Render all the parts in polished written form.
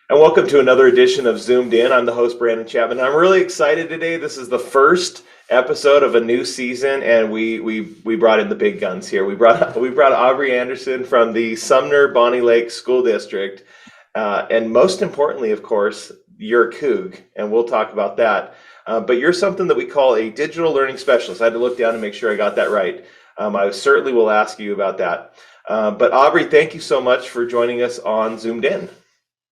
And welcome to another edition of Zoomed In. I'm the host, Brandon Chapman. I'm really excited today. This is the first episode of a new season, and we brought in the big guns here. We brought Aubrey Anderson from the Sumner Bonney Lake School District, and most importantly, of course, you're a Coug, and we'll talk about that. But you're something that we call a digital learning specialist. I had to look down to make sure I got that right. I certainly will ask you about that. But Aubrey, thank you so much for joining us on Zoomed In.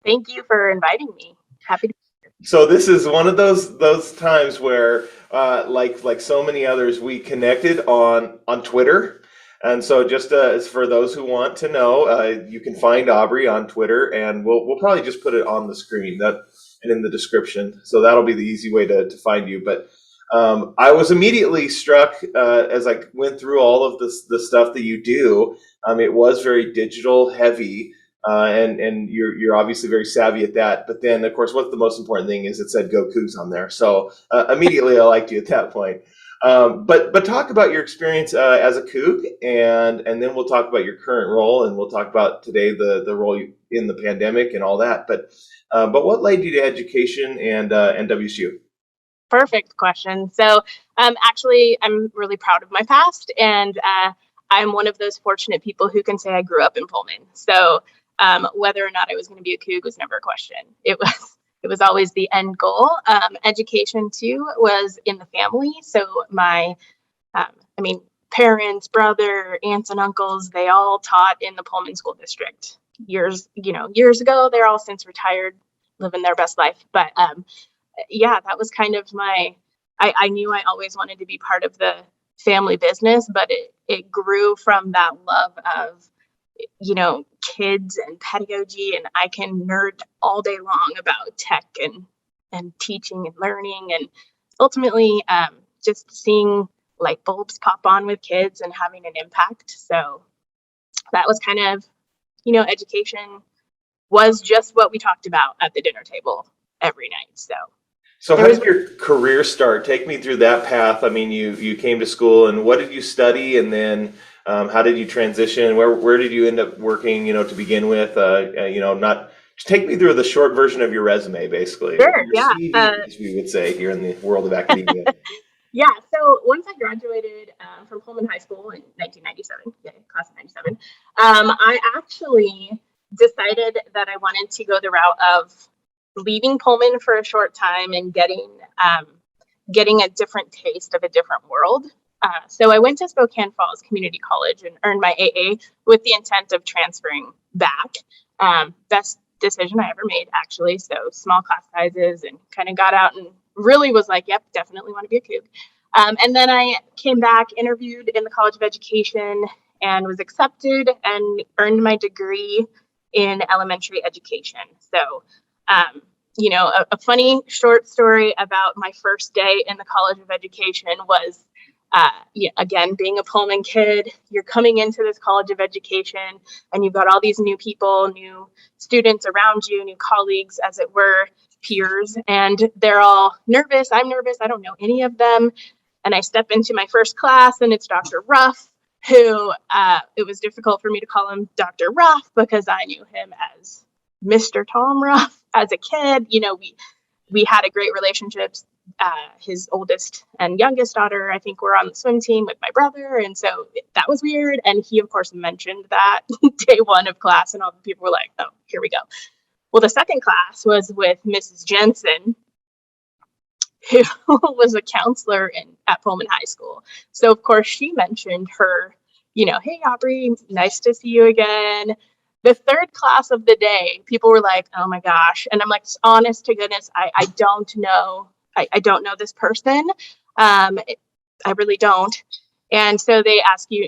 Thank you for inviting me. Happy to. So this is one of those times where, like so many others, we connected on Twitter, and so just as for those who want to know, you can find Aubrey on Twitter, and we'll probably just put it on the screen and in the description, so that'll be the easy way to find you. But I was immediately struck as I went through all of the stuff that you do. It was very digital heavy. And you're obviously very savvy at that. But then, of course, what's the most important thing is it said "Go Cougs" on there. So immediately, I liked you at that point. But talk about your experience as a Coug, and then we'll talk about your current role, and we'll talk about today the role in the pandemic and all that. But what led you to education and WSU? Perfect question. So, actually, I'm really proud of my past, and I'm one of those fortunate people who can say I grew up in Pullman. So, whether or not I was going to be a Coug was never a question. It was always the end goal. Education too was in the family. So my, parents, brother, aunts, and uncles, they all taught in the Pullman School District years ago. They're all since retired, living their best life. But yeah, that was kind of I knew I always wanted to be part of the family business, but it grew from that love of, kids and pedagogy, and I can nerd all day long about tech and teaching and learning, and ultimately just seeing light bulbs pop on with kids and having an impact. So that was kind of, education was just what we talked about at the dinner table every night. So how did your career start? Take me through that path. I mean, you came to school, and what did you study, and then how did you transition? Where did you end up working? To begin with, not just take me through the short version of your resume, basically. Sure, Your yeah. CV, as we would say here in the world of academia. Yeah, so once I graduated from Pullman High School in 1997, yeah, class of 97, I actually decided that I wanted to go the route of leaving Pullman for a short time and getting a different taste of a different world. So I went to Spokane Falls Community College and earned my AA with the intent of transferring back. Best decision I ever made, actually. So small class sizes, and kind of got out and really was like, yep, definitely want to be a Coug. And then I came back, interviewed in the College of Education, and was accepted and earned my degree in elementary education. So, a funny short story about my first day in the College of Education was, again, being a Pullman kid, you're coming into this College of Education, and you've got all these new people, new students around you, new colleagues, as it were, peers, and they're all nervous. I'm nervous. I don't know any of them. And I step into my first class, and it's Dr. Ruff, who it was difficult for me to call him Dr. Ruff because I knew him as Mr. Tom Ruff as a kid. We had a great relationship. His oldest and youngest daughter, I think, were on the swim team with my brother, and so that was weird. And he, of course, mentioned that day one of class, and all the people were like, "Oh, here we go." Well, the second class was with Mrs. Jensen, who was a counselor at Pullman High School. So, of course, she mentioned her, "Hey, Aubrey, nice to see you again." The third class of the day, people were like, "Oh my gosh." And I'm like, honest to goodness, I don't know. I don't know this person. I really don't. And so they ask you,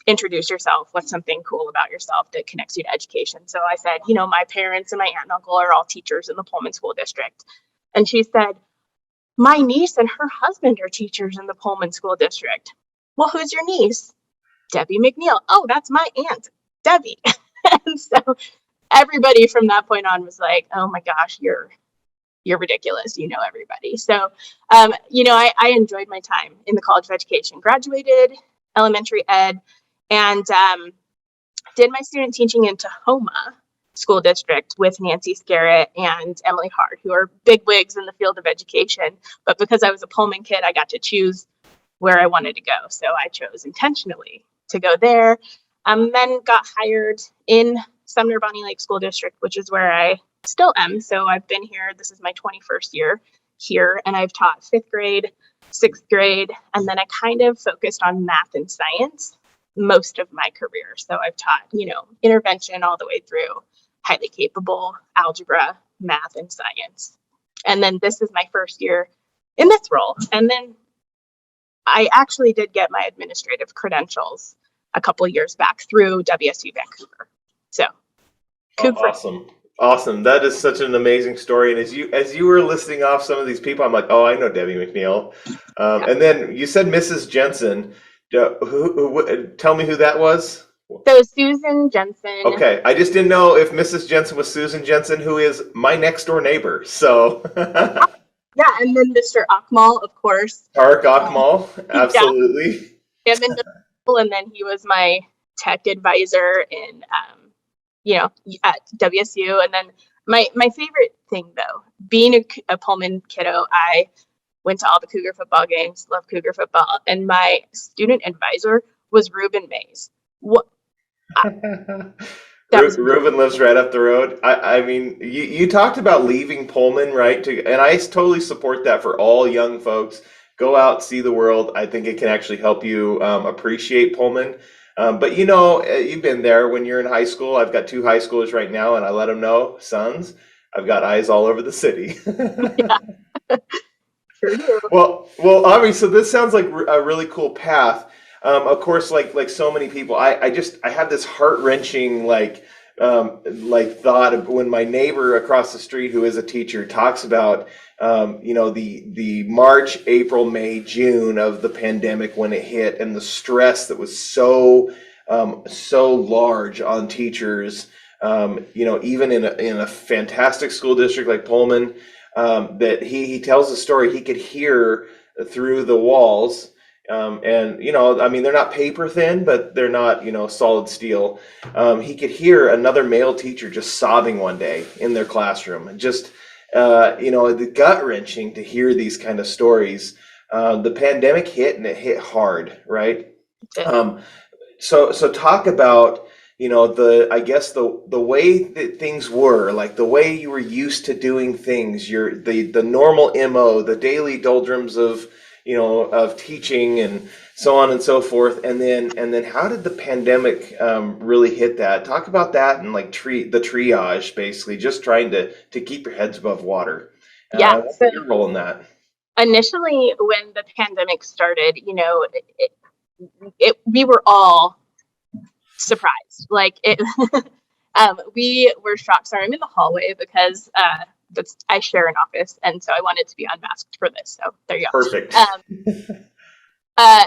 introduce yourself. What's something cool about yourself that connects you to education? So I said, my parents and my aunt and uncle are all teachers in the Pullman School District. And she said, "My niece and her husband are teachers in the Pullman School District." "Well, who's your niece?" "Debbie McNeil." "Oh, that's my aunt, Debbie." And so everybody from that point on was like, "Oh my gosh, you're ridiculous. You know everybody." So, I enjoyed my time in the College of Education, graduated elementary ed, and did my student teaching in Tahoma. School District with Nancy Scarrett and Emily Hard, who are bigwigs in the field of education. But because I was a Pullman kid, I got to choose where I wanted to go. So I chose intentionally to go there. Then got hired in Sumner Bonney Lake School District, which is where I still am. So I've been here. This is my 21st year here, and I've taught 5th grade, 6th grade, and then I kind of focused on math and science most of my career. So I've taught, intervention all the way through highly capable algebra, math, and science. And then this is my first year in this role. And then I actually did get my administrative credentials a couple years back through WSU Vancouver. So, Awesome. That is such an amazing story. And as you were listing off some of these people, I'm like, oh, I know Debbie McNeil. Yeah. And then you said Mrs. Jensen. Tell me who that was. So Susan Jensen. Okay, I just didn't know if Mrs. Jensen was Susan Jensen, who is my next door neighbor. So. Yeah, and then Mr. Akmal, of course. Tarek Akmal, absolutely. Yeah. Him and then he was my tech advisor in, at WSU. And then my favorite thing, though, being a Pullman kiddo, I went to all the Cougar football games, love Cougar football, and my student advisor was Ruben Mays. Ruben lives right up the road. I mean, you talked about leaving Pullman, right? And I totally support that for all young folks. Go out, see the world. I think it can actually help you appreciate Pullman. But you've been there when you're in high school. I've got 2 high schoolers right now, and I let them know, sons, I've got eyes all over the city. Yeah. Sure do. Well, Aubrey, so this sounds like a really cool path. Of course, like so many people, I have this heart-wrenching thought of when my neighbor across the street, who is a teacher, talks about the March, April, May, June of the pandemic when it hit, and the stress that was so large on teachers. Even in a fantastic school district like Pullman, that he tells a story he could hear through the walls. They're not paper thin, but they're not, solid steel. He could hear another male teacher just sobbing one day in their classroom, and just, the gut wrenching to hear these kind of stories. The pandemic hit, and it hit hard, right? Okay. So talk about, the way that things were, like the way you were used to doing things, the normal MO, the daily doldrums of teaching and so on and so forth. And then how did the pandemic really hit that? Talk about that and the triage, basically, just trying to keep your heads above water. Yeah. What's your role in that? Initially, when the pandemic started, we were all surprised. We were shocked. Sorry, I'm in the hallway because I share an office, and so I wanted to be unmasked for this. So there you go. Perfect.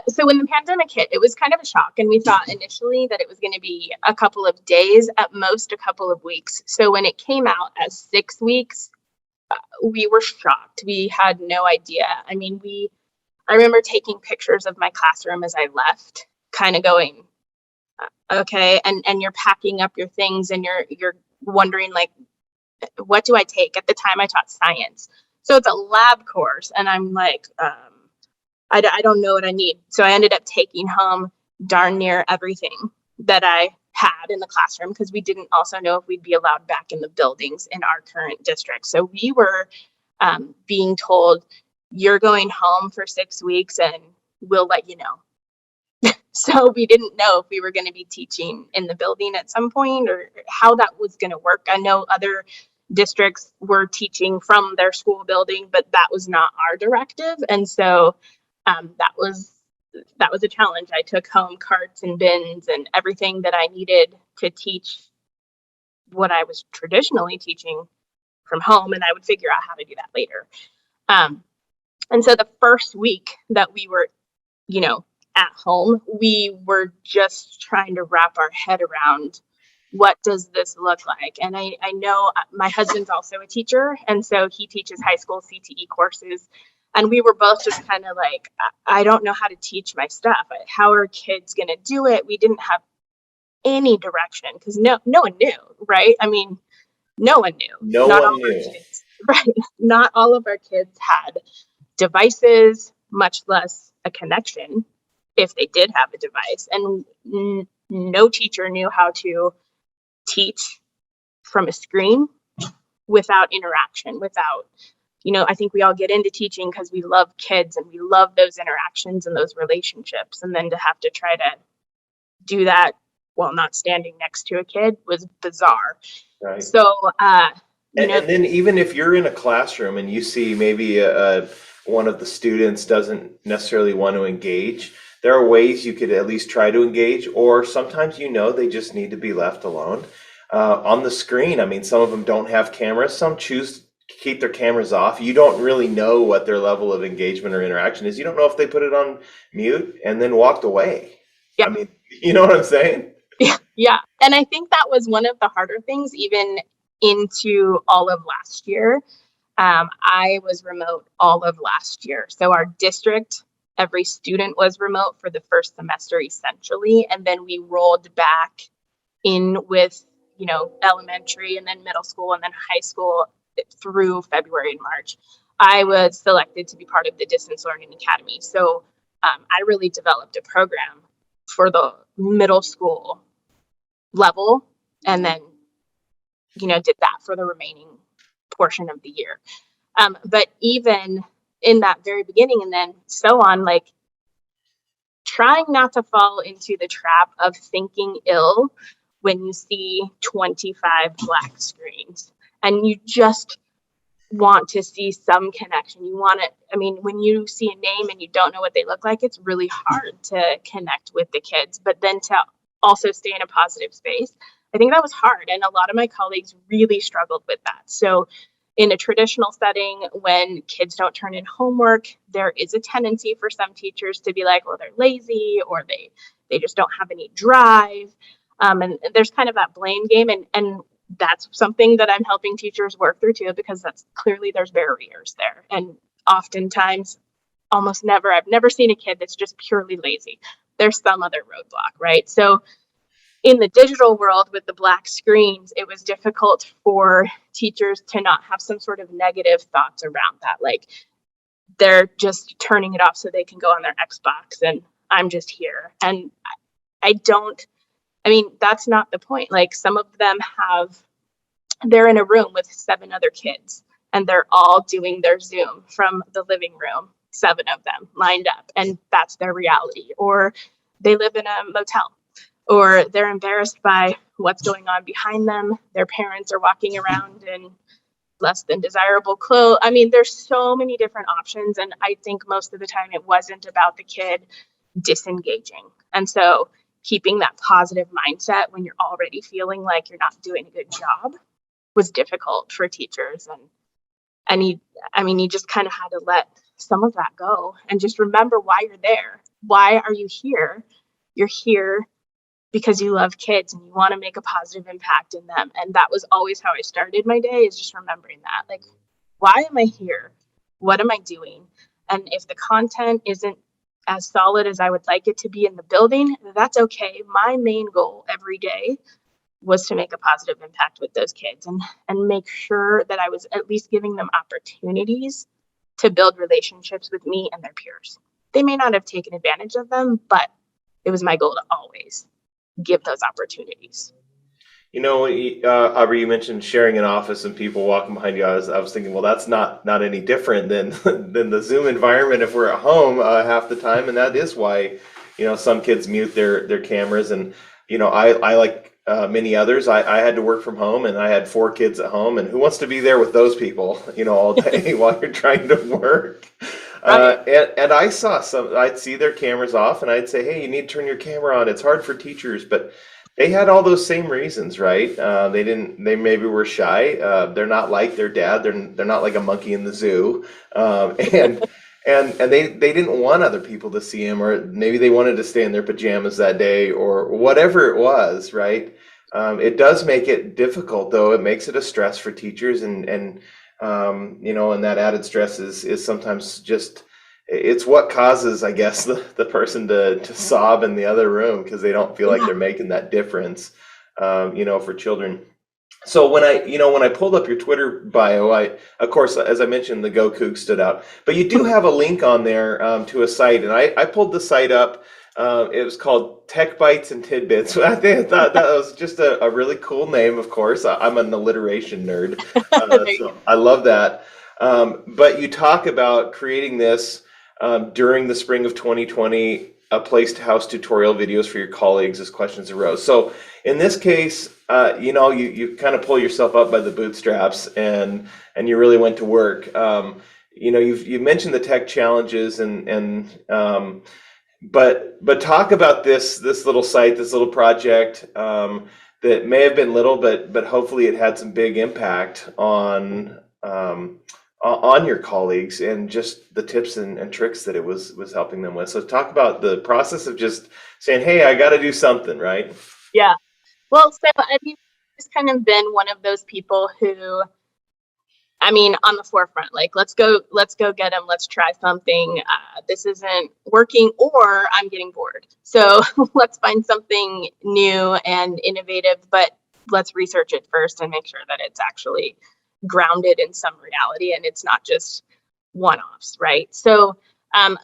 So when the pandemic hit, it was kind of a shock, and we thought initially that it was going to be a couple of days, at most a couple of weeks. So when it came out as 6 weeks, we were shocked. We had no idea. I mean, I remember taking pictures of my classroom as I left, kind of going, okay, and you're packing up your things, and you're wondering, what do I take? At the time, I taught science, so it's a lab course, and I'm like, I don't know what I need. So I ended up taking home darn near everything that I had in the classroom, because we didn't also know if we'd be allowed back in the buildings in our current district. So we were being told, you're going home for 6 weeks, and we'll let you know. So we didn't know if we were going to be teaching in the building at some point, or how that was going to work. I know other districts were teaching from their school building, but that was not our directive. And so that was a challenge. I took home carts and bins and everything that I needed to teach what I was traditionally teaching from home, and I would figure out how to do that later. And so the first week that we were, at home, we were just trying to wrap our head around, what does this look like? And I know my husband's also a teacher, and so he teaches high school CTE courses. And we were both just kind of like, I don't know how to teach my stuff. How are kids going to do it? We didn't have any direction because no one knew, right? I mean, no one knew. No Not one all of our knew. kids, right? Not all of our kids had devices, much less a connection if they did have a device. And no teacher knew how to teach from a screen without interaction, without, I think we all get into teaching because we love kids and we love those interactions and those relationships. And then to have to try to do that while not standing next to a kid was bizarre. Right. So, and then even if you're in a classroom and you see maybe one of the students doesn't necessarily want to engage, there are ways you could at least try to engage, or sometimes they just need to be left alone. On the screen, I mean, some of them don't have cameras. Some choose to keep their cameras off. You don't really know what their level of engagement or interaction is. You don't know if they put it on mute and then walked away. Yeah. I mean, you know what I'm saying? Yeah. And I think that was one of the harder things, even into all of last year. I was remote all of last year. So our district, every student was remote for the first semester, essentially. And then we rolled back in with, elementary and then middle school and then high school through February and March. I was selected to be part of the Distance Learning Academy. So I really developed a program for the middle school level and then, did that for the remaining portion of the year. But even in that very beginning and then so on, like trying not to fall into the trap of thinking ill when you see 25 black screens and you just want to see some connection. You want to, when you see a name and you don't know what they look like, it's really hard to connect with the kids, but then to also stay in a positive space. I think that was hard. And a lot of my colleagues really struggled with that. So in a traditional setting, when kids don't turn in homework, there is a tendency for some teachers to be like, well, they're lazy or they just don't have any drive. And there's kind of that blame game. And that's something that I'm helping teachers work through too, because that's clearly there's barriers there. And oftentimes, almost never, I've never seen a kid that's just purely lazy. There's some other roadblock, right? So in the digital world with the black screens, it was difficult for teachers to not have some sort of negative thoughts around that. Like they're just turning it off so they can go on their Xbox and I'm just here. And that's not the point. Like some of them they're in a room with 7 other kids and they're all doing their Zoom from the living room, 7 of them lined up, and that's their reality. Or they live in a motel, or they're embarrassed by what's going on behind them. Their parents are walking around in less than desirable clothes. There's so many different options. And I think most of the time it wasn't about the kid disengaging. And so keeping that positive mindset when you're already feeling like you're not doing a good job was difficult for teachers. And you just kind of had to let some of that go and just remember why you're there. Why are you here? You're here because you love kids and you want to make a positive impact in them. And that was always how I started my day, is just remembering that. Like, why am I here? What am I doing? And if the content isn't as solid as I would like it to be in the building, that's okay. My main goal every day was to make a positive impact with those kids and make sure that I was at least giving them opportunities to build relationships with me and their peers. They may not have taken advantage of them, but it was my goal to always give those opportunities. Aubrey, you mentioned sharing an office and people walking behind you. I was thinking, well, that's not any different than the Zoom environment if we're at home half the time, and that is why some kids mute their cameras. And I like many others. I had to work from home, and I had 4 kids at home, and who wants to be there with those people all day while you're trying to work? And I saw I'd see their cameras off and I'd say, hey, you need to turn your camera on. It's hard for teachers, but they had all those same reasons, right? They maybe were shy. They're not like their dad. They're not like a monkey in the zoo. And they didn't want other people to see him, or maybe they wanted to stay in their pajamas that day or whatever it was, right? It does make it difficult though. It makes it a stress for teachers and that added stress is sometimes just it's what causes, I guess, the person to sob in the other room because they don't feel like Yeah. they're making that difference, for children. So when I pulled up your Twitter bio, of course, as I mentioned, the Go Coug stood out. But you do have a link on there to a site, and I pulled the site up. It was called Tech Bites and Tidbits. I thought that was just a really cool name. Of course, I'm an alliteration nerd, There you so I love that. But you talk about creating this during the spring of 2020, a place to house tutorial videos for your colleagues as questions arose. So in this case, you kind of pull yourself up by the bootstraps and you really went to work. You've mentioned the tech challenges but talk about this little site, this little project that may have been little, but hopefully it had some big impact on your colleagues and just the tips and tricks that it was helping them with. So talk about the process of just saying, "Hey, I got to do something," right? Yeah. Well, so I mean, I've just kind of been one of those people who, I mean, on the forefront, like, let's go get them. Let's try something. This isn't working, or I'm getting bored. So let's find something new and innovative, but let's research it first and make sure that it's actually grounded in some reality and it's not just one-offs, right? So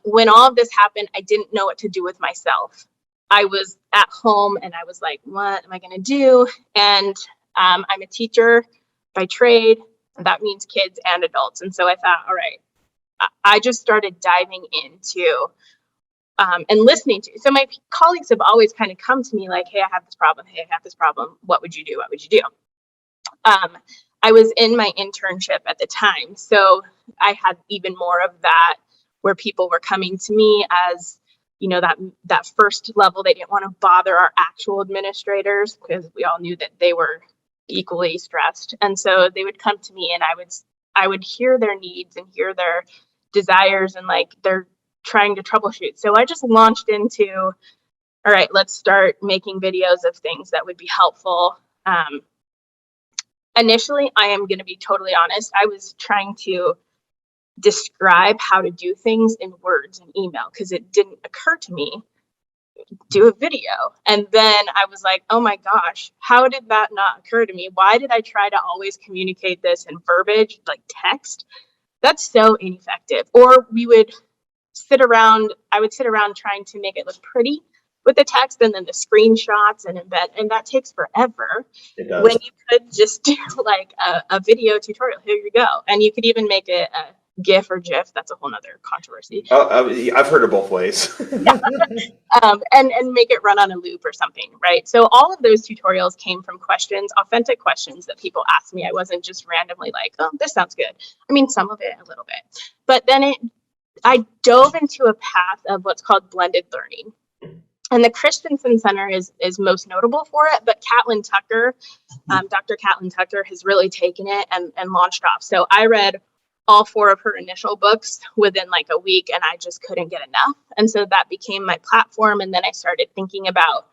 when all of this happened, I didn't know what to do with myself. I was at home and I was like, what am I going to do? And I'm a teacher by trade. And that means kids and adults. And so I thought, all right, I just started diving into and listening to. So my colleagues have always kind of come to me like, hey, I have this problem. Hey, I have this problem. What would you do? What would you do? I was in my internship at the time. So I had even more of that where people were coming to me as, that first level. They didn't want to bother our actual administrators because we all knew that they were equally stressed. And so they would come to me and I would hear their needs and hear their desires and like they're trying to troubleshoot. So I just launched into, all right, let's start making videos of things that would be helpful. Initially, I am going to be totally honest, I was trying to describe how to do things in words and email because it didn't occur to me do a video. And then I was like, oh my gosh, how did that not occur to me? Why did I try to always communicate this in verbiage, like text? That's so ineffective. Or I would sit around trying to make it look pretty with the text and then the screenshots and embed, and that takes forever. It does. When you could just do like a video tutorial, here you go. And you could even make it a GIF or GIF. That's a whole nother controversy. I've heard it both ways. And make it run on a loop or something, right? So all of those tutorials came from questions, authentic questions that people asked me. I wasn't just randomly like, oh, this sounds good. I mean, some of it a little bit, but then I dove into a path of what's called blended learning. And the Christensen Center is most notable for it, but Catlin Tucker, Dr. Catlin Tucker has really taken it and launched off. So I read all 4 of her initial books within like a week and I just couldn't get enough. And so that became my platform. And then I started thinking about,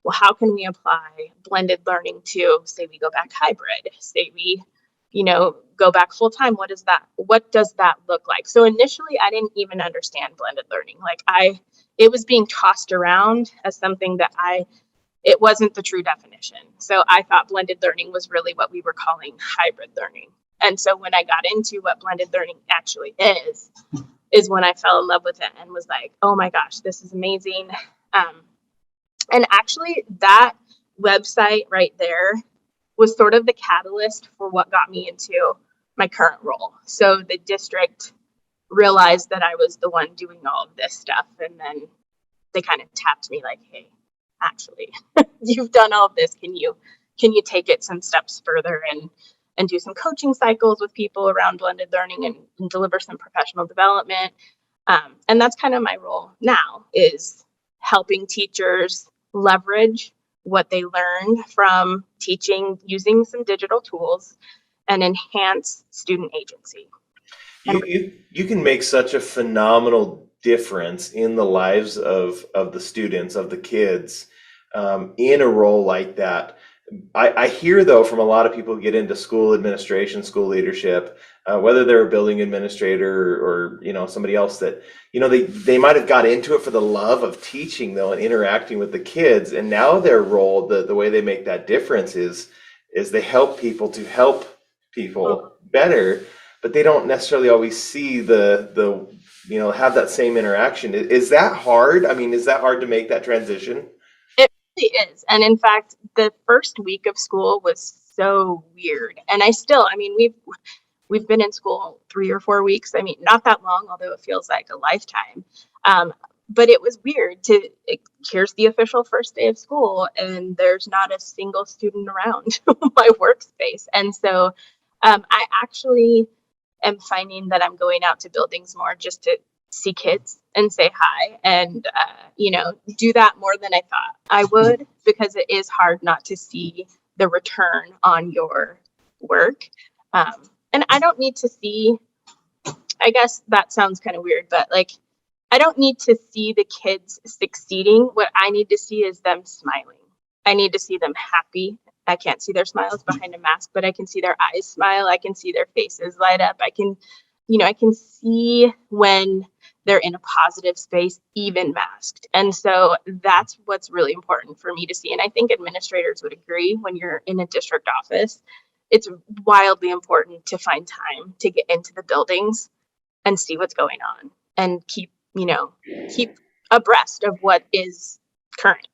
well, how can we apply blended learning to, say we go back hybrid, say we, go back full time. What does that look like? So initially I didn't even understand blended learning. It was being tossed around as something that it wasn't the true definition. So I thought blended learning was really what we were calling hybrid learning. And so when I got into what blended learning actually is when I fell in love with it and was like, oh my gosh, this is amazing. And actually that website right there was sort of the catalyst for what got me into my current role. So the district realized that I was the one doing all of this stuff. And then they kind of tapped me like, hey, actually, you've done all of this. Can you take it some steps further and do some coaching cycles with people around blended learning and deliver some professional development? And that's kind of my role now, is helping teachers leverage what they learned from teaching using some digital tools and enhance student agency. You can make such a phenomenal difference in the lives of the students, of the kids, in a role like that. I hear though from a lot of people who get into school administration, school leadership, whether they're a building administrator or somebody else, that they might have got into it for the love of teaching though and interacting with the kids, and now their role, the way they make that difference is they help people to help people better, but they don't necessarily always see the have that same interaction. Is that hard? I mean, is that hard to make that transition? It really is. And in fact, the first week of school was so weird. And I mean, we've been in school 3 or 4 weeks. I mean, not that long, although it feels like a lifetime. But it was weird here's the official first day of school, and there's not a single student around my workspace. And so I actually am finding that I'm going out to buildings more just to see kids and say hi and, do that more than I thought I would, because it is hard not to see the return on your work. And I don't need to see, I guess that sounds kind of weird, but like, I don't need to see the kids succeeding. What I need to see is them smiling. I need to see them happy. I can't see their smiles behind a mask, but I can see their eyes smile. I can see their faces light up. I can see when they're in a positive space, even masked. And so that's what's really important for me to see. And I think administrators would agree. When you're in a district office, it's wildly important to find time to get into the buildings and see what's going on and keep abreast of what is current.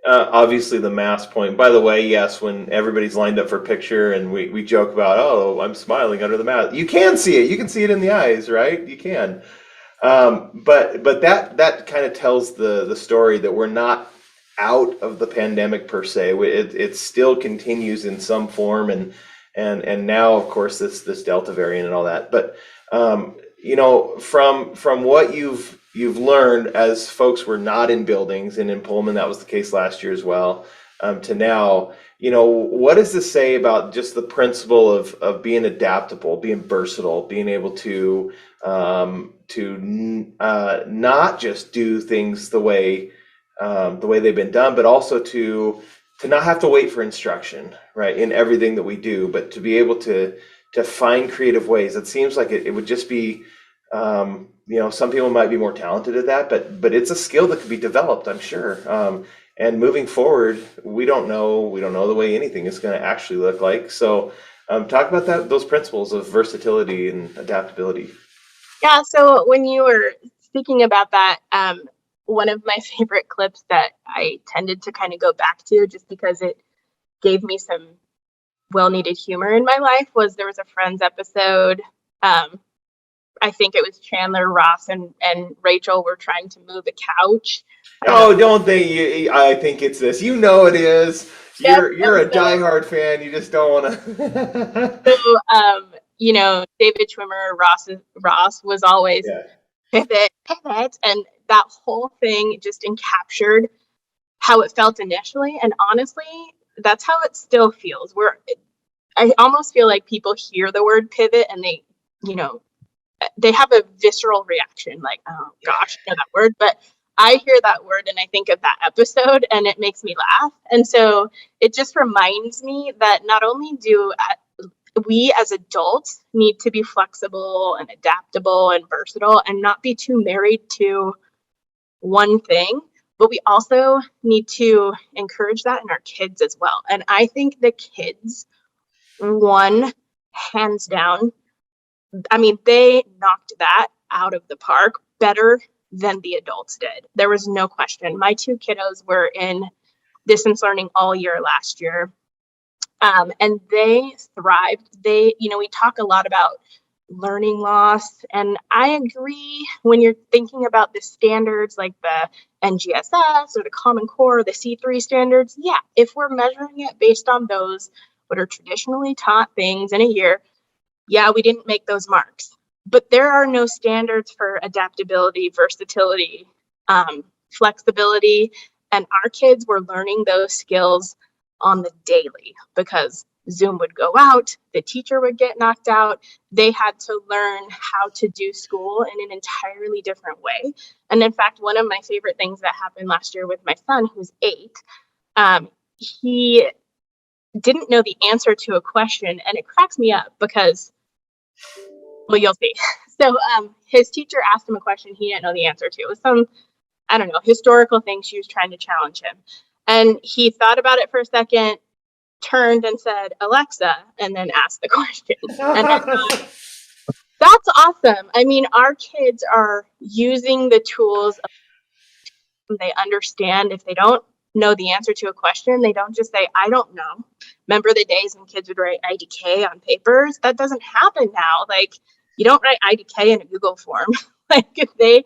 Obviously the mask point. By the way, yes, when everybody's lined up for a picture and we joke about, oh, I'm smiling under the mask. You can see it. You can see it in the eyes, right? You can. But that kind of tells the story that we're not out of the pandemic per se. It still continues in some form, and now of course this Delta variant and all that. But from what you've learned as folks were not in buildings, and in Pullman that was the case last year as well, to now, what does this say about just the principle of being adaptable, being versatile, being able to not just do things the way they've been done, but also to not have to wait for instruction, right, in everything that we do, but to be able to find creative ways. It seems like it would just be, some people might be more talented at that, but it's a skill that could be developed, I'm sure. And moving forward, we don't know the way anything is going to actually look like. So talk about those principles of versatility and adaptability. Yeah, so when you were speaking about that, one of my favorite clips that I tended to kind of go back to just because it gave me some well-needed humor in my life was there was a Friends episode. I think it was Chandler, Ross, and Rachel were trying to move a couch. Oh, don't they? I think it's this. It is. You're a diehard fan. You just don't want to. So, David Schwimmer, Ross was always pivot, and that whole thing just encaptured how it felt initially. And honestly, that's how it still feels. I almost feel like people hear the word pivot and they have a visceral reaction, like, oh gosh, I know that word. But I hear that word and I think of that episode and it makes me laugh. And so it just reminds me that not only do we as adults need to be flexible and adaptable and versatile and not be too married to one thing, but we also need to encourage that in our kids as well. And I think the kids, hands down, I mean, they knocked that out of the park better than the adults did. There was no question. My two kiddos were in distance learning all year last year, and they thrived. We talk a lot about learning loss, and I agree when you're thinking about the standards like the NGSS or the Common Core or the C3 standards. Yeah, if we're measuring it based on those, what are traditionally taught things in a year, yeah, we didn't make those marks. But there are no standards for adaptability, versatility, flexibility. And our kids were learning those skills on the daily because Zoom would go out, the teacher would get knocked out. They had to learn how to do school in an entirely different way. And in fact, one of my favorite things that happened last year with my son, who's 8, he didn't know the answer to a question, and it cracks me up because, well, you'll see. So his teacher asked him a question he didn't know the answer to. It was some, I don't know, historical thing she was trying to challenge him. And he thought about it for a second, turned and said, Alexa, and then asked the question. And I thought, that's awesome. I mean, our kids are using the tools. They understand. If they don't know the answer to a question, they don't just say, I don't know. Remember the days when kids would write IDK on papers? That doesn't happen now. Like, you don't write IDK in a Google form. Like, if they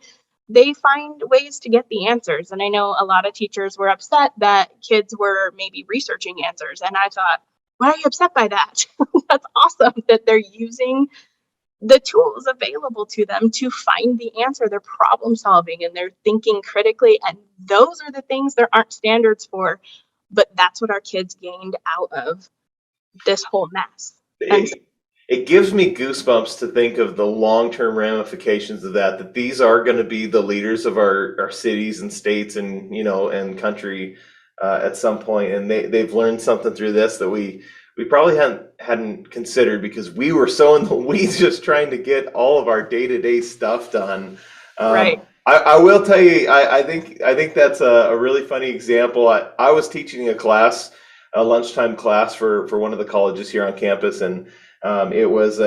find ways to get the answers. And I know a lot of teachers were upset that kids were maybe researching answers. And I thought, why are you upset by that? That's awesome that they're using the tools available to them to find the answer. They're problem solving and they're thinking critically. And those are the things there aren't standards for. But that's what our kids gained out of this whole mess. And It gives me goosebumps to think of the long-term ramifications of that these are going to be the leaders of our cities and states and, and country at some point. And they've learned something through this that we probably hadn't considered because we were so in the weeds just trying to get all of our day-to-day stuff done. right. I will tell you, I think that's a really funny example. I was teaching a lunchtime class for one of the colleges here on campus, and it was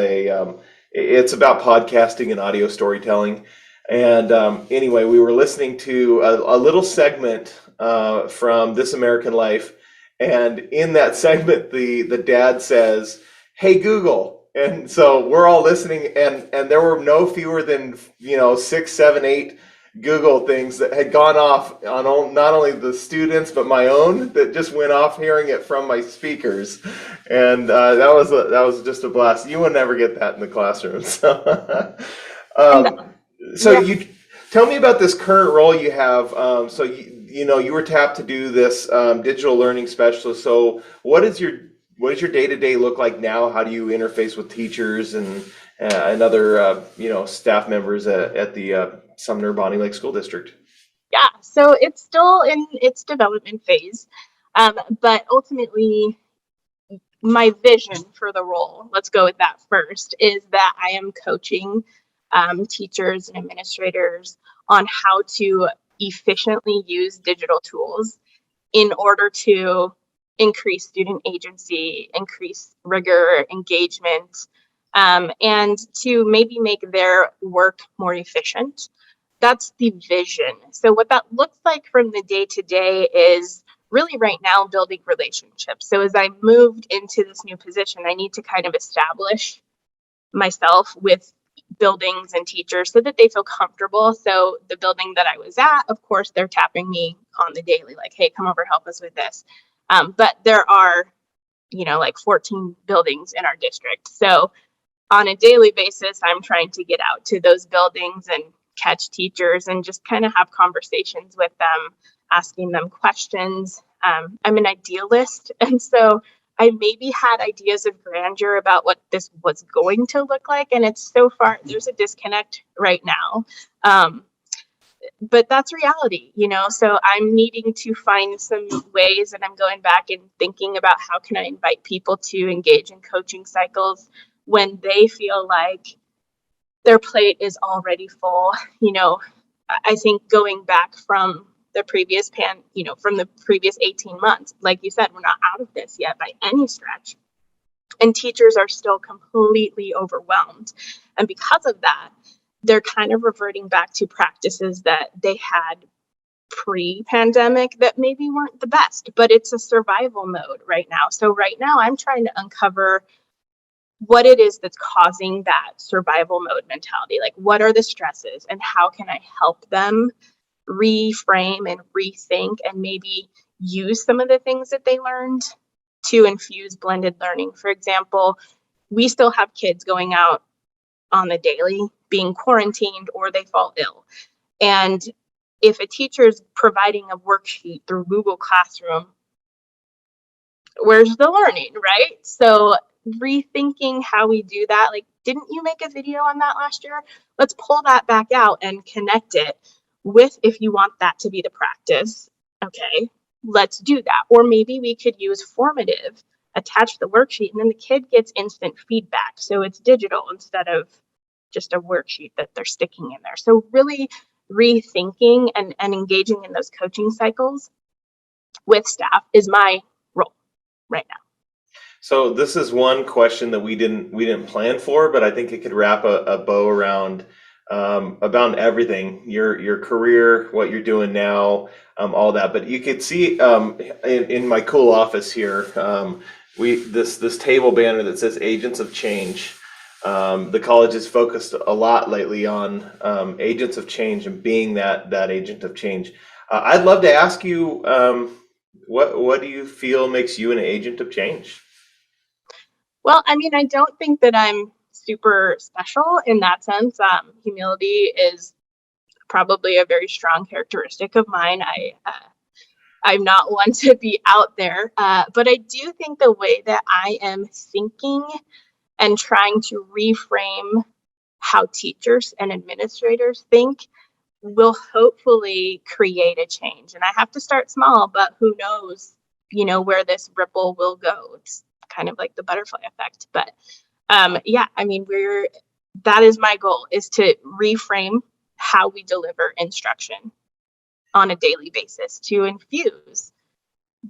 it's about podcasting and audio storytelling. And anyway, we were listening to a little segment from This American Life. And in that segment, the dad says, "Hey, Google." And so we're all listening, and there were no fewer than 6, 7, 8 Google things that had gone off on not only the students but my own, that just went off hearing it from my speakers, and that was just a blast. You would never get that in the classroom. So, you tell me about this current role you have. So you were tapped to do this digital learning specialist. So what does your day-to-day look like now? How do you interface with teachers and other staff members at the Sumner Bonney Lake School District? Yeah, so it's still in its development phase, but ultimately my vision for the role, let's go with that first, is that I am coaching teachers and administrators on how to efficiently use digital tools in order to increase student agency, increase rigor, engagement, and to maybe make their work more efficient. That's the vision. So what that looks like from the day to day is really right now building relationships. So as I moved into this new position, I need to kind of establish myself with buildings and teachers so that they feel comfortable. So the building that I was at, of course, they're tapping me on the daily, like, hey, come over, help us with this. But there are, like 14 buildings in our district. So on a daily basis, I'm trying to get out to those buildings and catch teachers and just kind of have conversations with them, asking them questions. I'm an idealist, and so I maybe had ideas of grandeur about what this was going to look like, and it's so far, there's a disconnect right now. But that's reality, so I'm needing to find some ways, and I'm going back and thinking about how can I invite people to engage in coaching cycles when they feel like their plate is already full. I think going back from the previous from the previous 18 months, like you said, we're not out of this yet by any stretch. And teachers are still completely overwhelmed. And because of that, they're kind of reverting back to practices that they had pre-pandemic that maybe weren't the best, but it's a survival mode right now. So right now I'm trying to uncover what it is that's causing that survival mode mentality. Like, what are the stresses and how can I help them reframe and rethink and maybe use some of the things that they learned to infuse blended learning. For example, we still have kids going out on the daily, being quarantined, or they fall ill. And if a teacher is providing a worksheet through Google Classroom, where's the learning, right? So rethinking how we do that. Like, didn't you make a video on that last year? Let's pull that back out and connect it with, if you want that to be the practice, okay, let's do that. Or maybe we could use formative, attach the worksheet, and then the kid gets instant feedback. So it's digital instead of just a worksheet that they're sticking in there. So really rethinking and engaging in those coaching cycles with staff is my role right now. So this is one question that we didn't plan for, but I think it could wrap a bow around about everything, your career, what you're doing now, all that. But you could see in my cool office here, this table banner that says Agents of Change. The college has focused a lot lately on agents of change and being that agent of change. I'd love to ask you, what do you feel makes you an agent of change? Well, I mean, I don't think that I'm super special in that sense. Humility is probably a very strong characteristic of mine. I'm not one to be out there, but I do think the way that I am thinking and trying to reframe how teachers and administrators think will hopefully create a change. And I have to start small, but who knows, where this ripple will go. It's kind of like the butterfly effect. But yeah, I mean, that is my goal, is to reframe how we deliver instruction on a daily basis to infuse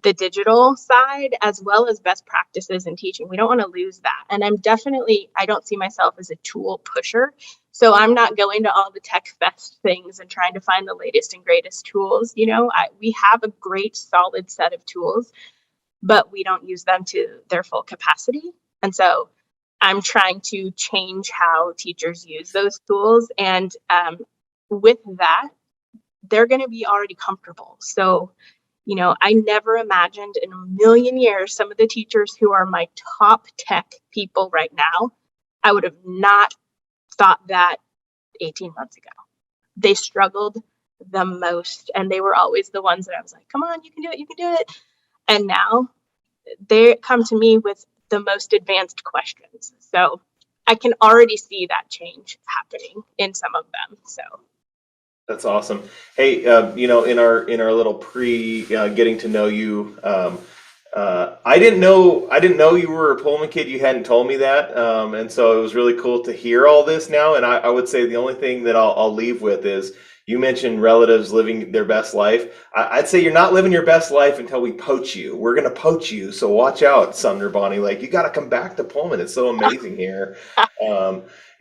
the digital side as well as best practices in teaching. We don't want to lose that. And I don't see myself as a tool pusher. So I'm not going to all the tech fest things and trying to find the latest and greatest tools. We have a great solid set of tools, but we don't use them to their full capacity. And so I'm trying to change how teachers use those tools. And with that, they're going to be already comfortable. So, I never imagined in a million years some of the teachers who are my top tech people right now, I would have not thought that 18 months ago. They struggled the most, and they were always the ones that I was like, come on, you can do it, you can do it. And now they come to me with the most advanced questions. So I can already see that change happening in some of them. So That's awesome. Hey, in our little getting to know you, I didn't know you were a Pullman kid. You hadn't told me that, and so it was really cool to hear all this now. And I would say the only thing that I'll leave with is, you mentioned relatives living their best life. I'd say you're not living your best life until we poach you. We're gonna poach you, so watch out, Sumner, Bonney Lake. You got to come back to Pullman. It's so amazing here.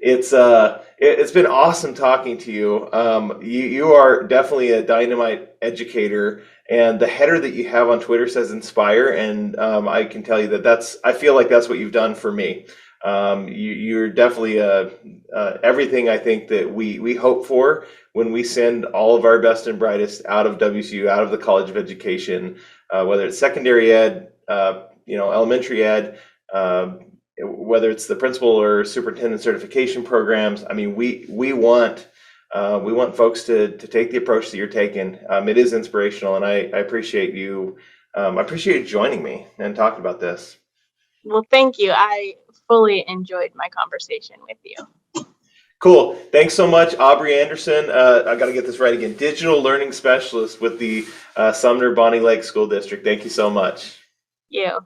It's been awesome talking to you. You are definitely a dynamite educator, and the header that you have on Twitter says inspire, and I can tell you that I feel like that's what you've done for me. You're definitely everything I think that we hope for when we send all of our best and brightest out of WCU, out of the College of Education, whether it's secondary ed, elementary ed, whether it's the principal or superintendent certification programs. I mean, we want folks to take the approach that you're taking. It is inspirational, and I appreciate you. I appreciate you joining me and talking about this. Well, thank you. I fully enjoyed my conversation with you. Cool. Thanks so much, Aubrey Anderson. I got to get this right again. Digital Learning Specialist with the Sumner Bonney Lake School District. Thank you so much. You.